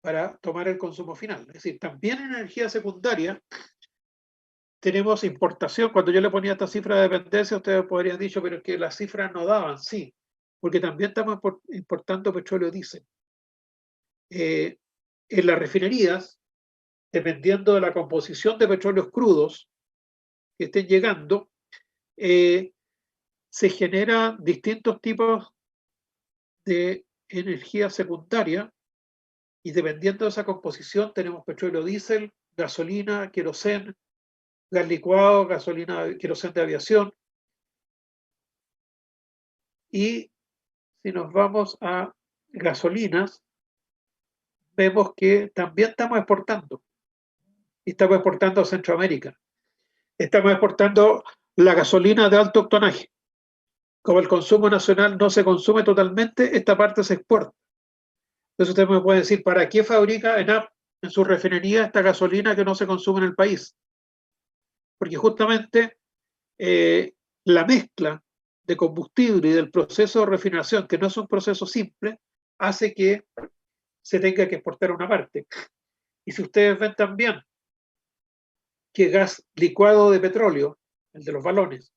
para tomar el consumo final. Es decir, también en energía secundaria tenemos importación. Cuando yo le ponía esta cifra de dependencia, ustedes podrían dicho, pero es que las cifras no daban. Sí, porque también estamos importando petróleo diésel. En las refinerías, dependiendo de la composición de petróleos crudos que estén llegando, se generan distintos tipos de energía secundaria y dependiendo de esa composición tenemos petróleo diésel, gasolina, queroseno, gas licuado, gasolina, queroseno de aviación. Y si nos vamos a gasolinas, vemos que también estamos exportando. Y estamos exportando a Centroamérica. Estamos exportando la gasolina de alto octanaje. Como el consumo nacional no se consume totalmente, esta parte se exporta. Entonces usted me puede decir, ¿para qué fabrica ENAP en su refinería esta gasolina que no se consume en el país? Porque justamente la mezcla de combustible y del proceso de refinación, que no es un proceso simple, hace que se tenga que exportar una parte. Y si ustedes ven también que gas licuado de petróleo, el de los balones,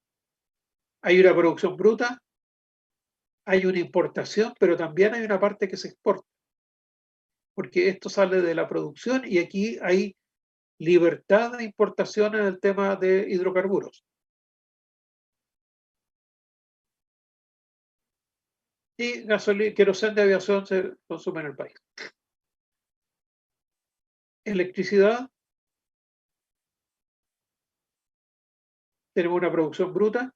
hay una producción bruta, hay una importación, pero también hay una parte que se exporta, porque esto sale de la producción y aquí hay libertad de importación en el tema de hidrocarburos. Y gasolina, queroseno de aviación se consume en el país. Electricidad, tenemos una producción bruta,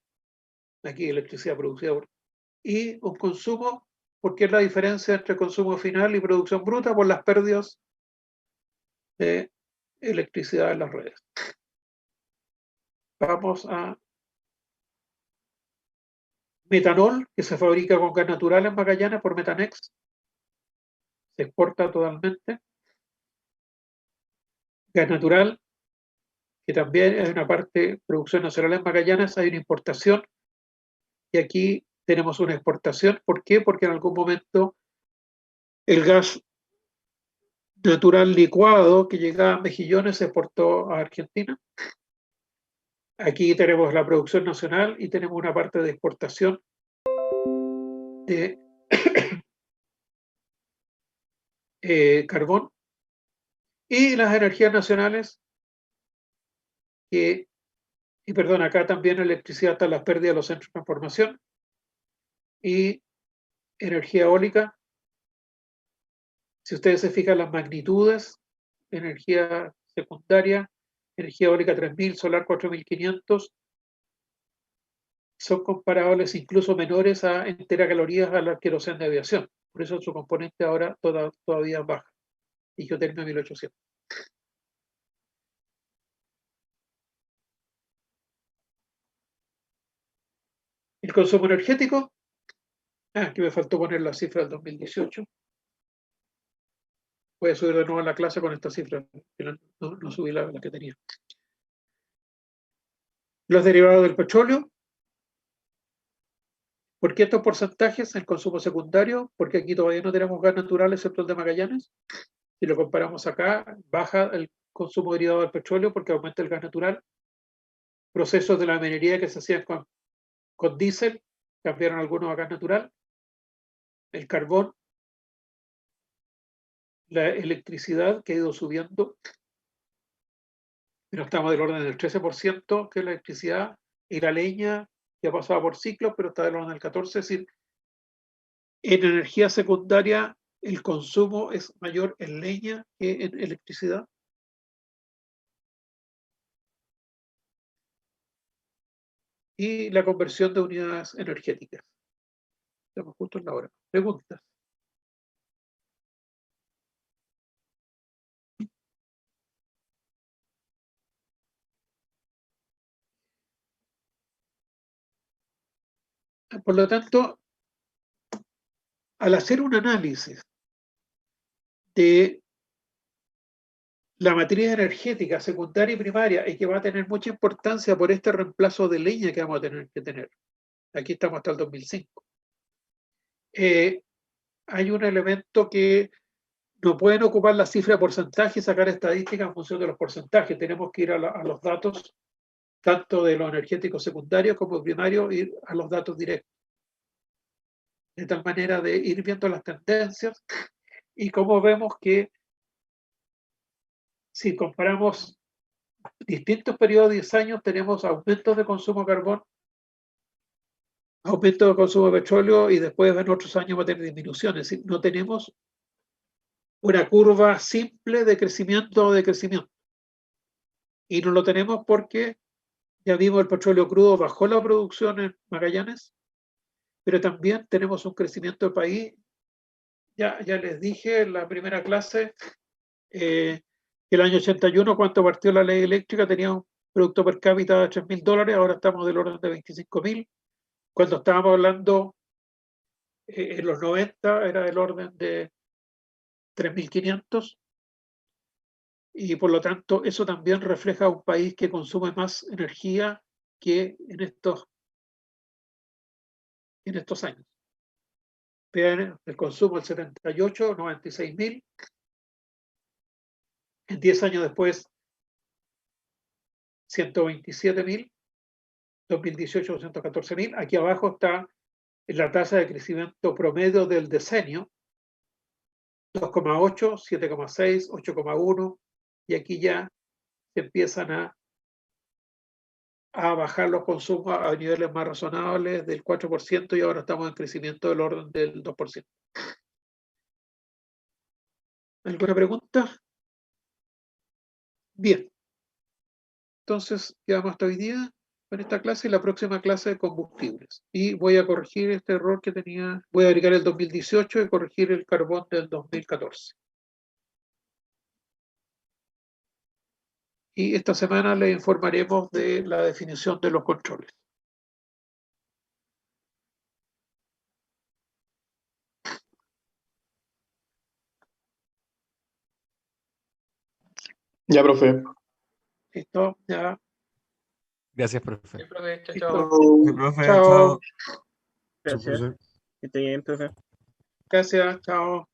aquí electricidad producida y un consumo, porque es la diferencia entre consumo final y producción bruta por las pérdidas de electricidad en las redes. Vamos a metanol, que se fabrica con gas natural en Magallanes por Metanex, se exporta totalmente. Gas natural, que también es una parte de producción nacional en Magallanes, hay una importación y aquí tenemos una exportación. ¿Por qué? Porque en algún momento el gas natural licuado que llegaba a Mejillones se exportó a Argentina. Aquí tenemos la producción nacional y tenemos una parte de exportación de carbón. Y las energías nacionales, y perdón, acá también electricidad están las pérdidas de los centros de transformación y energía eólica. Si ustedes se fijan las magnitudes, energía secundaria, energía eólica 3000, solar 4500, son comparables, incluso menores a en teracalorías a la queroseno de aviación. Por eso su componente ahora todavía baja. Y geotermia 1800. El consumo energético, aquí me faltó poner la cifra del 2018. Voy a subir de nuevo a la clase con esta cifra, pero no subí la que tenía. Los derivados del petróleo. ¿Por qué estos porcentajes? El consumo secundario, porque aquí todavía no tenemos gas natural, excepto el de Magallanes. Si lo comparamos acá, baja el consumo derivado del petróleo porque aumenta el gas natural. Procesos de la minería que se hacían con diésel, cambiaron algunos a gas natural. el carbón, la electricidad que ha ido subiendo, pero estamos del orden del 13%, que es la electricidad, y la leña, que ha pasado por ciclos, pero está del orden del 14%. Es decir, en energía secundaria el consumo es mayor en leña que en electricidad. Y la conversión de unidades energéticas. Estamos justo en la hora. Preguntas. Por lo tanto, al hacer un análisis de la matriz energética secundaria y primaria, y que va a tener mucha importancia por este reemplazo de leña que vamos a tener que tener. Aquí estamos hasta el 2005. Hay un elemento que no pueden ocupar la cifra de porcentaje y sacar estadísticas en función de los porcentajes. Tenemos que ir a los datos, tanto de los energéticos secundarios como primarios, ir a los datos directos. De tal manera de ir viendo las tendencias y cómo vemos que si comparamos distintos periodos de 10 años, tenemos aumentos de consumo de carbón, aumento de consumo de petróleo y después en otros años va a tener disminuciones. Es decir, no tenemos una curva simple de crecimiento o decrecimiento. Y no lo tenemos porque ya vimos el petróleo crudo bajó la producción en Magallanes, pero también tenemos un crecimiento del país. Ya les dije en la primera clase que el año 81, cuando partió la ley eléctrica, tenía un producto per cápita de $3.000, ahora estamos del orden de 25.000. Cuando estábamos hablando en los 90 era del orden de 3.500. Y por lo tanto eso también refleja un país que consume más energía que en estos años. Vean el consumo del 78, 96.000. En 10 años después, 127.000. 2018, 214.000. Aquí abajo está la tasa de crecimiento promedio del decenio. 2,8, 7,6, 8,1. Y aquí ya se empiezan a bajar los consumos a niveles más razonables del 4% y ahora estamos en crecimiento del orden del 2%. ¿Alguna pregunta? Bien. Entonces, quedamos hasta hoy día con esta clase y la próxima clase de combustibles. Y voy a corregir este error que tenía, voy a agregar el 2018 y corregir el carbón del 2014. Y esta semana les informaremos de la definición de los controles. Ya, profe. ¿Listo? Ya. Gracias, profe. Sí, profe, chao, Listo. chao. Sí, profe, Chao. chao. Gracias. Profe. Que esté bien, profe. Gracias. Chao.